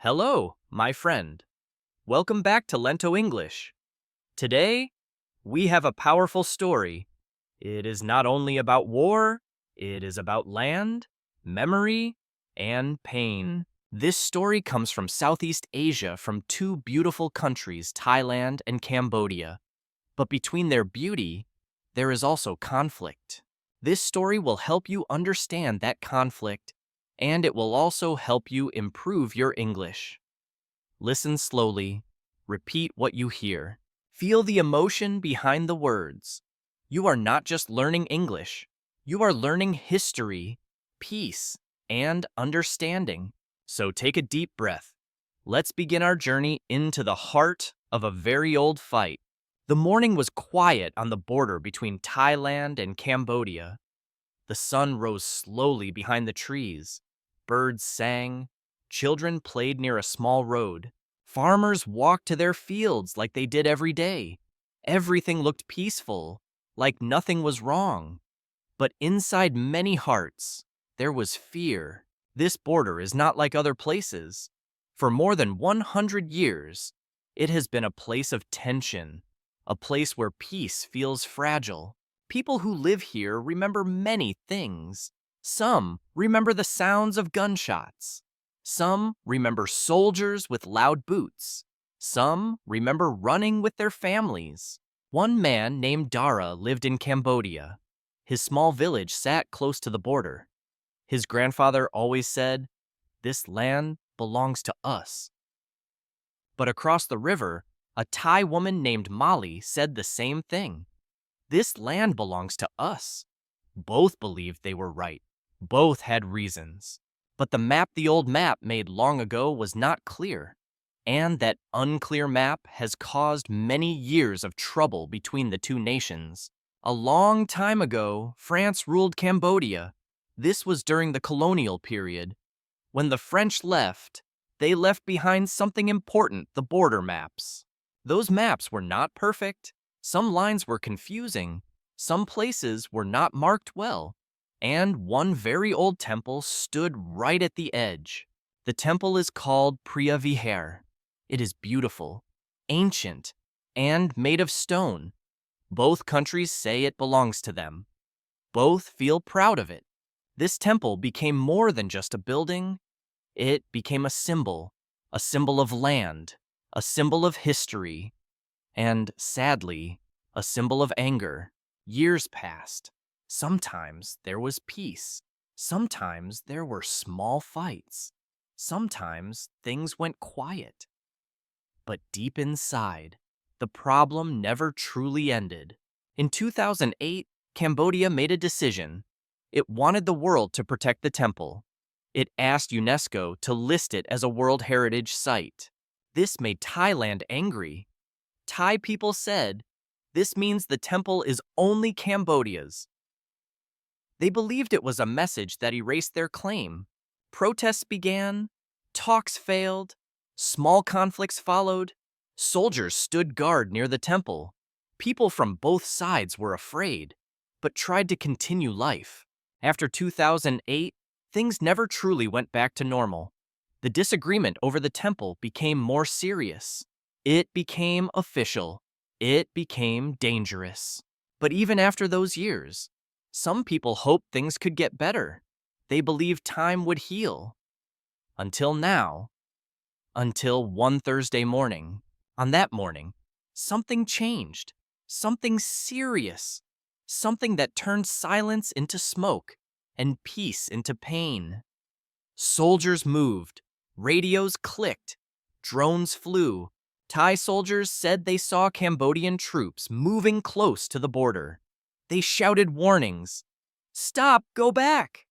Hello, my friend. Welcome back to Lento English. Today, we have a powerful story. It is not only about war, it is about land, memory, and pain. This story comes from Southeast Asia from two beautiful countries, Thailand and Cambodia. But between their beauty, there is also conflict. This story will help you understand that conflict, and it will also help you improve your English. Listen slowly, repeat what you hear. Feel the emotion behind the words. You are not just learning English, you are learning history, peace, and understanding. So take a deep breath. Let's begin our journey into the heart of a very old fight. The morning was quiet on the border between Thailand and Cambodia. The sun rose slowly behind the trees. Birds sang. Children played near a small road. Farmers walked to their fields like they did every day. Everything looked peaceful, like nothing was wrong. But inside many hearts, there was fear. This border is not like other places. For more than 100 years, it has been a place of tension, a place where peace feels fragile. People who live here remember many things. Some remember the sounds of gunshots. Some remember soldiers with loud boots. Some remember running with their families. One man named Dara lived in Cambodia. His small village sat close to the border. His grandfather always said, "This land belongs to us." But across the river, a Thai woman named Molly said the same thing. "This land belongs to us." Both believed they were right. Both had reasons. But the map the old map made long ago was not clear. And that unclear map has caused many years of trouble between the two nations. A long time ago, France ruled Cambodia. This was during the colonial period. When the French left, they left behind something important, the border maps. Those maps were not perfect. Some lines were confusing. Some places were not marked well. And one very old temple stood right at the edge. The temple is called Priya Vihar. It is beautiful, ancient, and made of stone. Both countries say it belongs to them. Both feel proud of it. This temple became more than just a building. It became a symbol of land, a symbol of history, and sadly, a symbol of anger. Years passed. Sometimes there was peace. Sometimes there were small fights. Sometimes things went quiet. But deep inside, the problem never truly ended. In 2008, Cambodia made a decision. It wanted the world to protect the temple. It asked UNESCO to list it as a World Heritage Site. This made Thailand angry. Thai people said, "This means the temple is only Cambodia's." They believed it was a message that erased their claim. Protests began, talks failed, small conflicts followed. Soldiers stood guard near the temple. People from both sides were afraid, but tried to continue life. After 2008, things never truly went back to normal. The disagreement over the temple became more serious. It became official. It became dangerous. But even after those years, some people hoped things could get better. They believed time would heal. Until now. Until one Thursday morning. On that morning, something changed. Something serious. Something that turned silence into smoke and peace into pain. Soldiers moved. Radios clicked. Drones flew. Thai soldiers said they saw Cambodian troops moving close to the border. They shouted warnings. "Stop, go back!"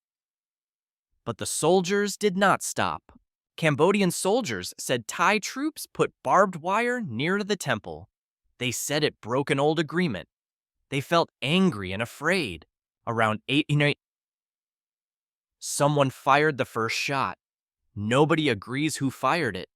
But the soldiers did not stop. Cambodian soldiers said Thai troops put barbed wire near the temple. They said it broke an old agreement. They felt angry and afraid. Around 8 someone fired the first shot. Nobody agrees who fired it.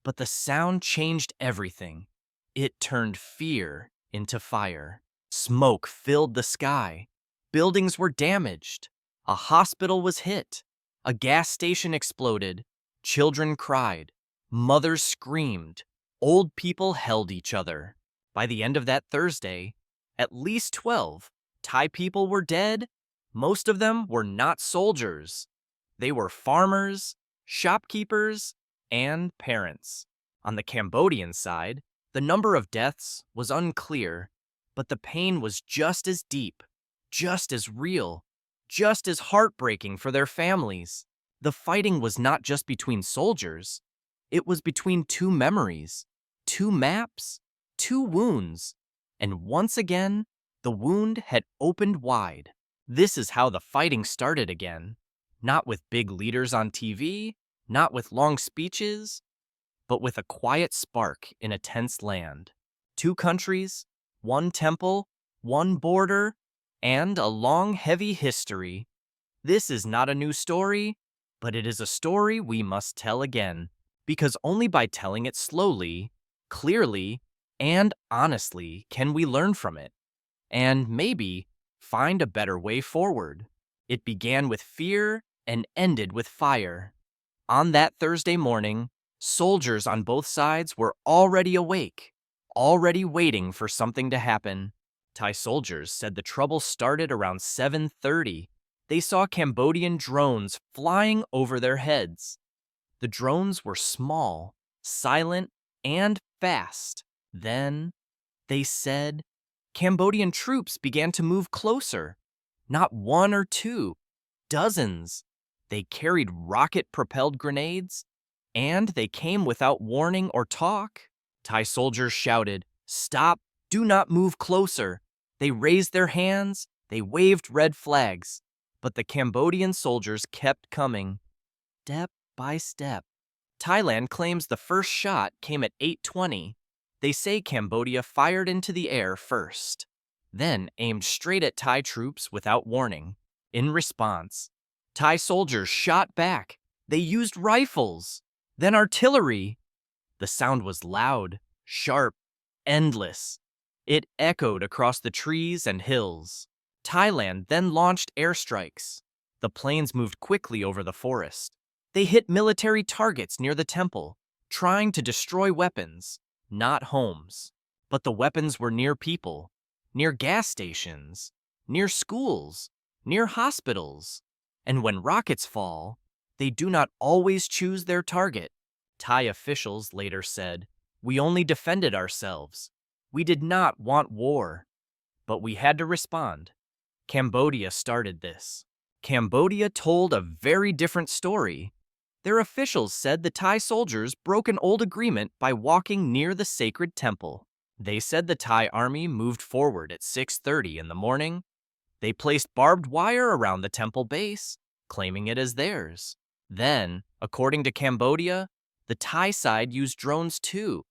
But the sound changed everything. It turned fear into fire. Smoke filled the sky. Buildings were damaged. A hospital was hit. A gas station exploded. Children cried. Mothers screamed. Old people held each other. By the end of that Thursday, at least 12 Thai people were dead. Most of them were not soldiers. They were farmers, shopkeepers, and parents. On the Cambodian side, the number of deaths was unclear, but the pain was just as deep, just as real, just as heartbreaking for their families. The fighting was not just between soldiers, it was between two memories, two maps, two wounds, and once again, the wound had opened wide. This is how the fighting started again. Not with big leaders on TV, not with long speeches, but with a quiet spark in a tense land. Two countries, one temple, one border, and a long, heavy history. This is not a new story, but it is a story we must tell again, because only by telling it slowly, clearly, and honestly can we learn from it, and maybe find a better way forward. It began with fear and ended with fire. On that Thursday morning, soldiers on both sides were already awake, already waiting for something to happen. Thai soldiers said the trouble started around 7:30. They saw Cambodian drones flying over their heads. The drones were small, silent, and fast. Then, they said, Cambodian troops began to move closer. Not one or two, dozens. They carried rocket-propelled grenades, and they came without warning or talk. Thai soldiers shouted, "Stop! Do not move closer!" They raised their hands, they waved red flags. But the Cambodian soldiers kept coming, step by step. Thailand claims the first shot came at 8:20. They say Cambodia fired into the air first, then aimed straight at Thai troops without warning. In response, Thai soldiers shot back. They used rifles, then artillery. The sound was loud, sharp, endless. It echoed across the trees and hills. Thailand then launched airstrikes. The planes moved quickly over the forest. They hit military targets near the temple, trying to destroy weapons, not homes. But the weapons were near people, near gas stations, near schools, near hospitals. And when rockets fall, they do not always choose their target. Thai officials later said, "We only defended ourselves. We did not want war, but we had to respond." Cambodia started this. Cambodia told a very different story. Their officials said the Thai soldiers broke an old agreement by walking near the sacred temple. They said the Thai army moved forward at 6:30 in the morning. They placed barbed wire around the temple base, claiming it as theirs. Then, according to Cambodia, the Thai side used drones too.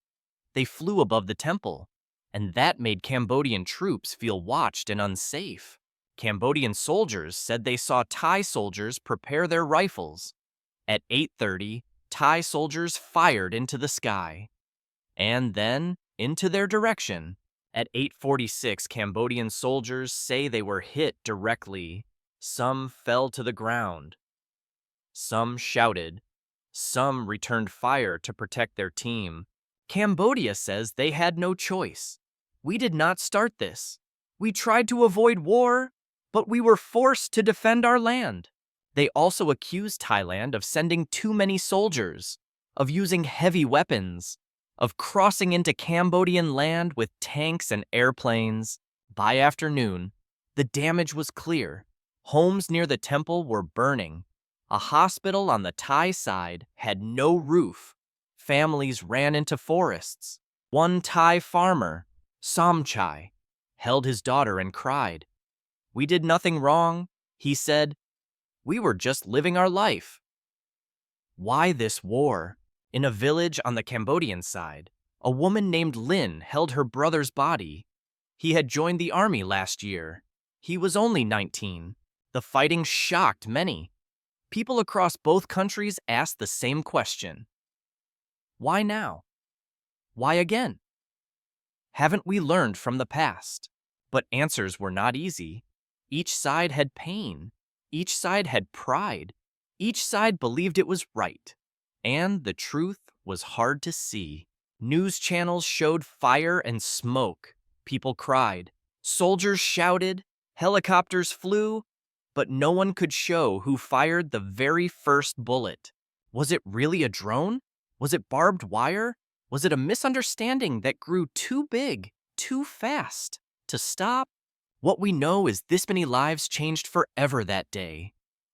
They flew above the temple, and that made Cambodian troops feel watched and unsafe. Cambodian soldiers said they saw Thai soldiers prepare their rifles. At 8:30, Thai soldiers fired into the sky, and then into their direction. At 8:46, Cambodian soldiers say they were hit directly. Some fell to the ground. Some shouted. Some returned fire to protect their team. Cambodia says they had no choice. "We did not start this. We tried to avoid war, but we were forced to defend our land." They also accused Thailand of sending too many soldiers, of using heavy weapons, of crossing into Cambodian land with tanks and airplanes. By afternoon, the damage was clear. Homes near the temple were burning. A hospital on the Thai side had no roof. Families ran into forests. One Thai farmer, Somchai, held his daughter and cried. "We did nothing wrong," he said. "We were just living our life." Why this war? In a village on the Cambodian side, a woman named Lin held her brother's body. He had joined the army last year. He was only 19. The fighting shocked many. People across both countries asked the same question. Why now? Why again? Haven't we learned from the past? But answers were not easy. Each side had pain. Each side had pride. Each side believed it was right. And the truth was hard to see. News channels showed fire and smoke. People cried. Soldiers shouted. Helicopters flew. But no one could show who fired the very first bullet. Was it really a drone? Was it barbed wire? Was it a misunderstanding that grew too big, too fast to stop? What we know is this many lives changed forever that day,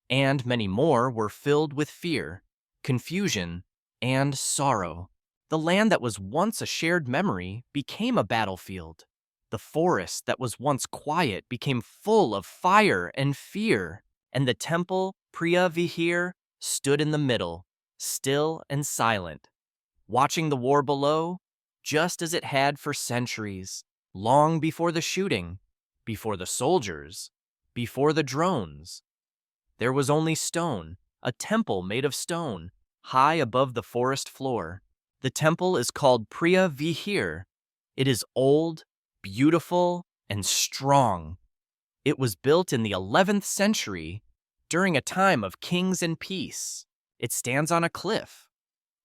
and many more were filled with fear, confusion, and sorrow. The land that was once a shared memory became a battlefield. The forest that was once quiet became full of fire and fear, and the temple, Priya Vihir, stood in the middle, still and silent, watching the war below, just as it had for centuries, long before the shooting, before the soldiers, before the drones. There was only stone, a temple made of stone, high above the forest floor. The temple is called Priya Vihir. It is old, beautiful, and strong. It was built in the 11th century, during a time of kings and peace. It stands on a cliff.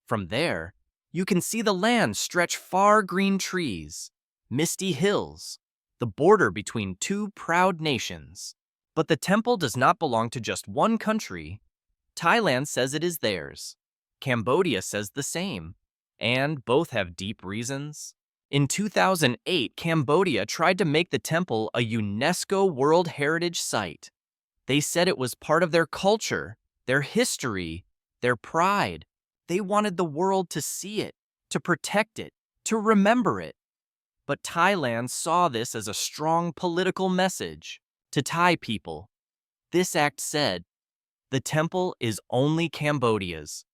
From there, you can see the land stretch far green trees, misty hills, the border between two proud nations. But the temple does not belong to just one country. Thailand says it is theirs. Cambodia says the same, and both have deep reasons. In 2008, Cambodia tried to make the temple a UNESCO World Heritage Site. They said it was part of their culture, their history, their pride. They wanted the world to see it, to protect it, to remember it. But Thailand saw this as a strong political message to Thai people. This act said, the temple is only Cambodia's.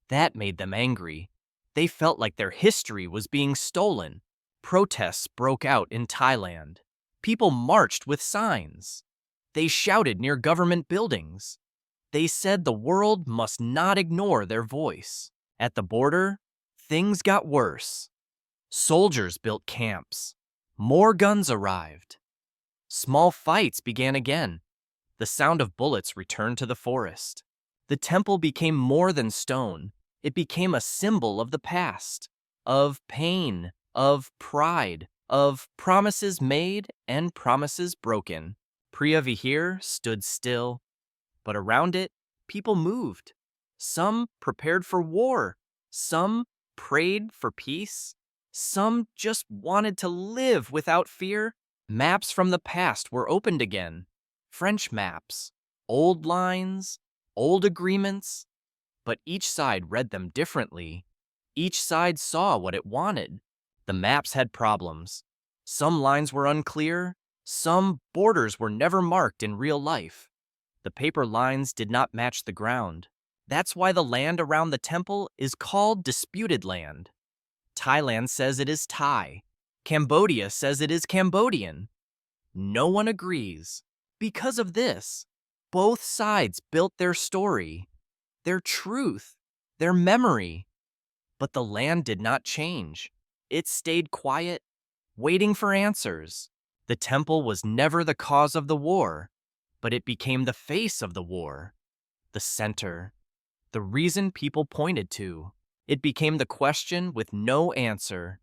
That made them angry. They felt like their history was being stolen. Protests broke out in Thailand. People marched with signs. They shouted near government buildings. They said the world must not ignore their voice. At the border, things got worse. Soldiers built camps. More guns arrived. Small fights began again. The sound of bullets returned to the forest. The temple became more than stone. It became a symbol of the past, of pain, of pride, of promises made and promises broken. Priya Vihir stood still, but around it, people moved. Some prepared for war. Some prayed for peace. Some just wanted to live without fear. Maps from the past were opened again. French maps, old lines, old agreements. But each side read them differently. Each side saw what it wanted. The maps had problems. Some lines were unclear. Some borders were never marked in real life. The paper lines did not match the ground. That's why the land around the temple is called disputed land. Thailand says it is Thai. Cambodia says it is Cambodian. No one agrees. Because of this, both sides built their story, their truth, their memory. But the land did not change. It stayed quiet, waiting for answers. The temple was never the cause of the war, but it became the face of the war, the center, the reason people pointed to. It became the question with no answer.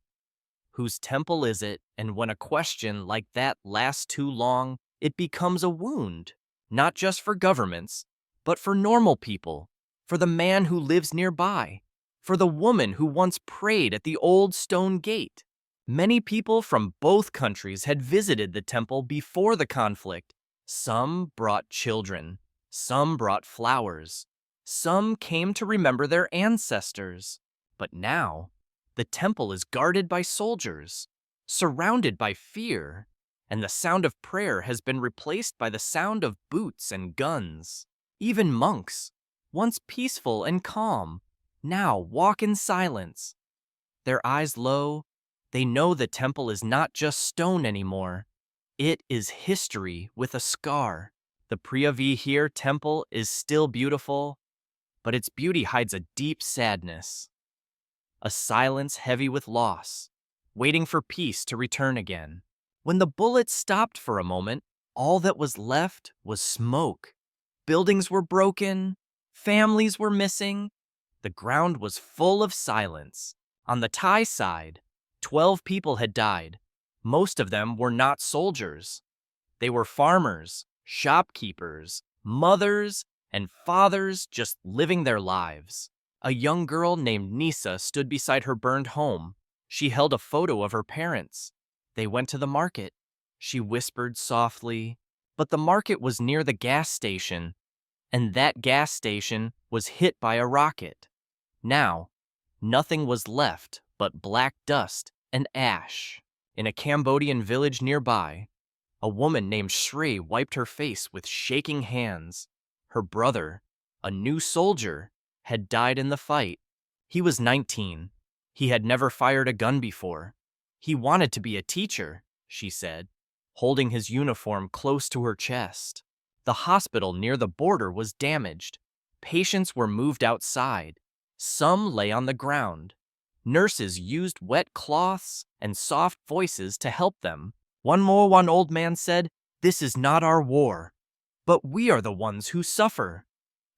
Whose temple is it? And when a question like that lasts too long, it becomes a wound, not just for governments, but for normal people, for the man who lives nearby, for the woman who once prayed at the old stone gate. Many people from both countries had visited the temple before the conflict. Some brought children, some brought flowers, some came to remember their ancestors. But now, the temple is guarded by soldiers, surrounded by fear, and the sound of prayer has been replaced by the sound of boots and guns. Even monks, once peaceful and calm, now walk in silence. Their eyes low, they know the temple is not just stone anymore. It is history with a scar. The Priya Vihir temple is still beautiful, but its beauty hides a deep sadness. A silence heavy with loss, waiting for peace to return again. When the bullets stopped for a moment, all that was left was smoke. Buildings were broken, families were missing, The ground was full of silence. On the Thai side, 12 people had died. Most of them were not soldiers. They were farmers, shopkeepers, mothers, and fathers just living their lives. A young girl named Nisa stood beside her burned home. She held a photo of her parents. They went to the market. She whispered softly, but the market was near the gas station, and that gas station was hit by a rocket. Now, nothing was left but black dust and ash. In a Cambodian village nearby, a woman named Shri wiped her face with shaking hands. Her brother, a new soldier, had died in the fight. He was 19. He had never fired a gun before. He wanted to be a teacher, she said, holding his uniform close to her chest. The hospital near the border was damaged. Patients were moved outside. Some lay on the ground. Nurses used wet cloths and soft voices to help them. One old man said, "This is not our war, but we are the ones who suffer."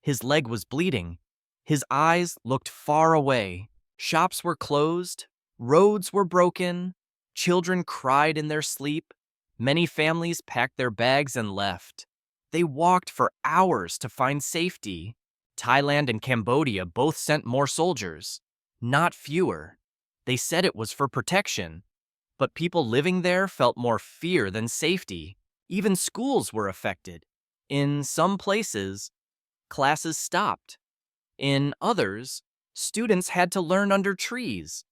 His leg was bleeding. His eyes looked far away. Shops were closed. Roads were broken. Children cried in their sleep. Many families packed their bags and left. They walked for hours to find safety. Thailand and Cambodia both sent more soldiers, not fewer. They said it was for protection, but people living there felt more fear than safety. Even schools were affected. In some places, classes stopped. In others, students had to learn under trees.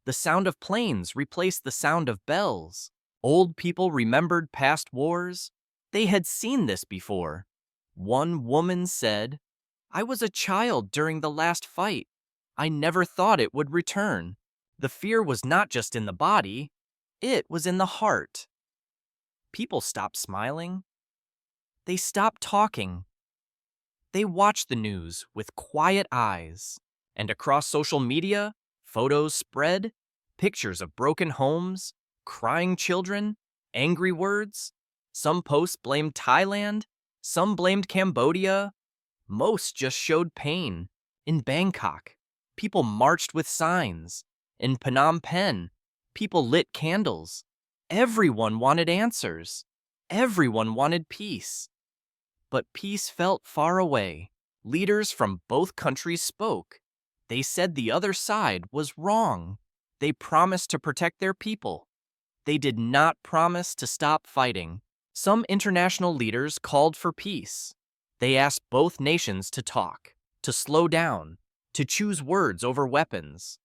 The sound of planes replaced the sound of bells. Old people remembered past wars. They had seen this before. One woman said, "I was a child during the last fight. I never thought it would return." The fear was not just in the body, it was in the heart. People stopped smiling. They stopped talking. They watched the news with quiet eyes. And across social media, photos spread, pictures of broken homes, crying children, angry words. Some posts blamed Thailand, some blamed Cambodia. Most just showed pain. In Bangkok, people marched with signs. In Phnom Penh, people lit candles. Everyone wanted answers. Everyone wanted peace. But peace felt far away. Leaders from both countries spoke. They said the other side was wrong. They promised to protect their people. They did not promise to stop fighting. Some international leaders called for peace. They asked both nations to talk, to slow down, to choose words over weapons.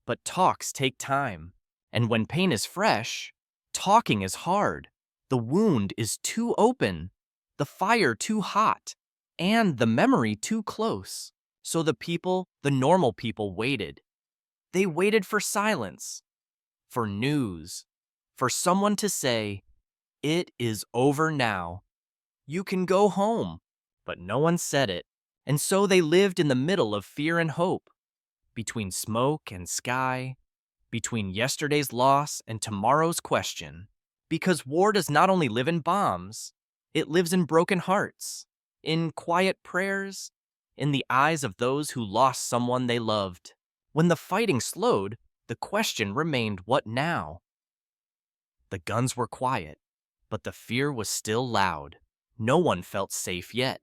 But talks take time. And when pain is fresh, talking is hard. The wound is too open, the fire too hot, and the memory too close. So the normal people waited. They waited for silence, for news, for someone to say, "It is over now. You can go home." But no one said it. And so they lived in the middle of fear and hope, between smoke and sky, between yesterday's loss and tomorrow's question. Because war does not only live in bombs, it lives in broken hearts, in quiet prayers, in the eyes of those who lost someone they loved. When the fighting slowed, the question remained, what now? The guns were quiet, but the fear was still loud. No one felt safe yet.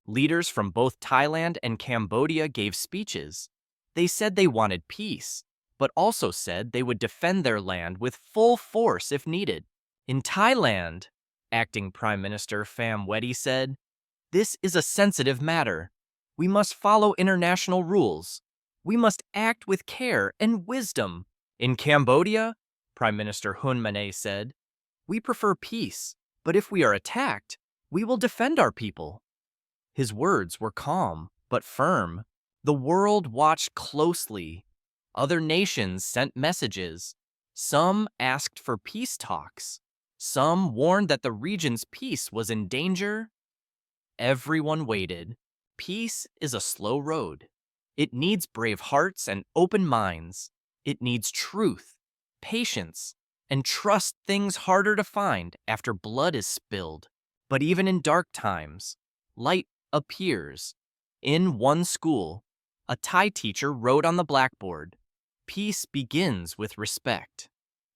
Leaders from both Thailand and Cambodia gave speeches. They said they wanted peace, but also said they would defend their land with full force if needed. In Thailand, Acting Prime Minister Pham Wedi said, "This is a sensitive matter. We must follow international rules. We must act with care and wisdom." In Cambodia, Prime Minister Hun Manet said, "We prefer peace, but if we are attacked, we will defend our people." His words were calm but firm. The world watched closely. Other nations sent messages. Some asked for peace talks. Some warned that the region's peace was in danger. Everyone waited. Peace is a slow road. It needs brave hearts and open minds. It needs truth, patience, and trust, things harder to find after blood is spilled. But even in dark times, light appears. In one school, A Thai teacher wrote on the blackboard, "Peace begins with respect.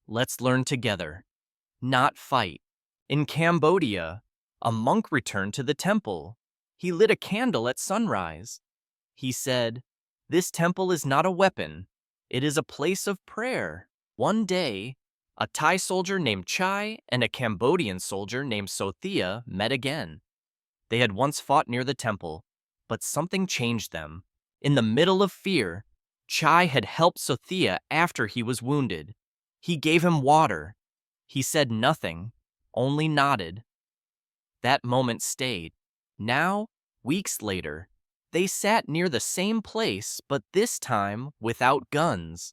Let's learn together, not fight." In Cambodia, a monk returned to the temple. He lit a candle at sunrise. He said, "This temple is not a weapon. It is a place of prayer." One day, a Thai soldier named Chai and a Cambodian soldier named Sothia met again. They had once fought near the temple, but something changed them. In the middle of fear, Chai had helped Sothia after he was wounded. He gave him water. He said nothing, only nodded. That moment stayed. Now, weeks later, they sat near the same place, but this time without guns.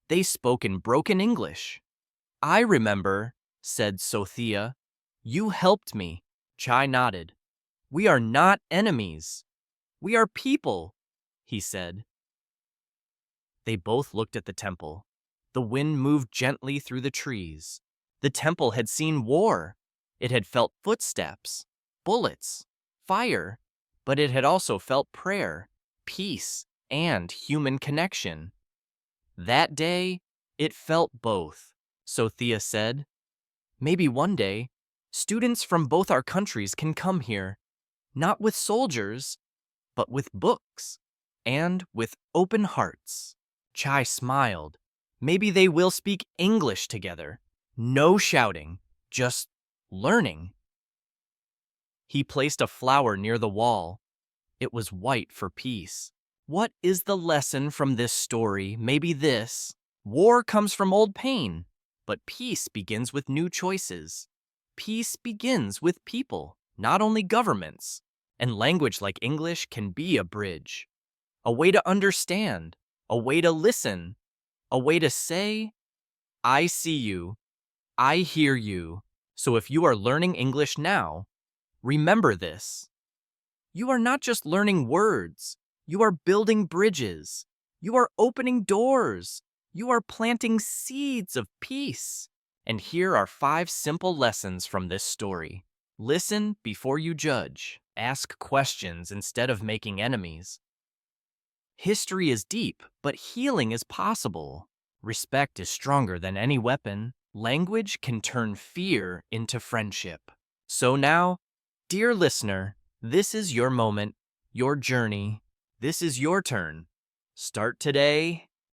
They spoke in broken English. "I remember," said Sothia. "You helped me." Chai nodded. "We are not enemies. We are people," he said. They both looked at the temple. The wind moved gently through the trees. The temple had seen war. It had felt footsteps, bullets, fire, but it had also felt prayer, peace, and human connection. That day, it felt both. Sothia said, "Maybe one day, students from both our countries can come here, not with soldiers, but with books, and with open hearts." Chai smiled. "Maybe they will speak English together. No shouting, just learning." He placed a flower near the wall. It was white for peace. What is the lesson from this story? Maybe this: war comes from old pain, but peace begins with new choices. Peace begins with people, not only governments. And language like English can be a bridge, a way to understand, a way to listen, a way to say, "I see you, I hear you." So if you are learning English now, remember this. You are not just learning words. You are building bridges. You are opening doors. You are planting seeds of peace. And here are 5 simple lessons from this story. Listen before you judge. Ask questions instead of making enemies. History is deep, but healing is possible. Respect is stronger than any weapon. Language can turn fear into friendship. So now, dear listener, this is your moment, your journey. This is your turn. Start today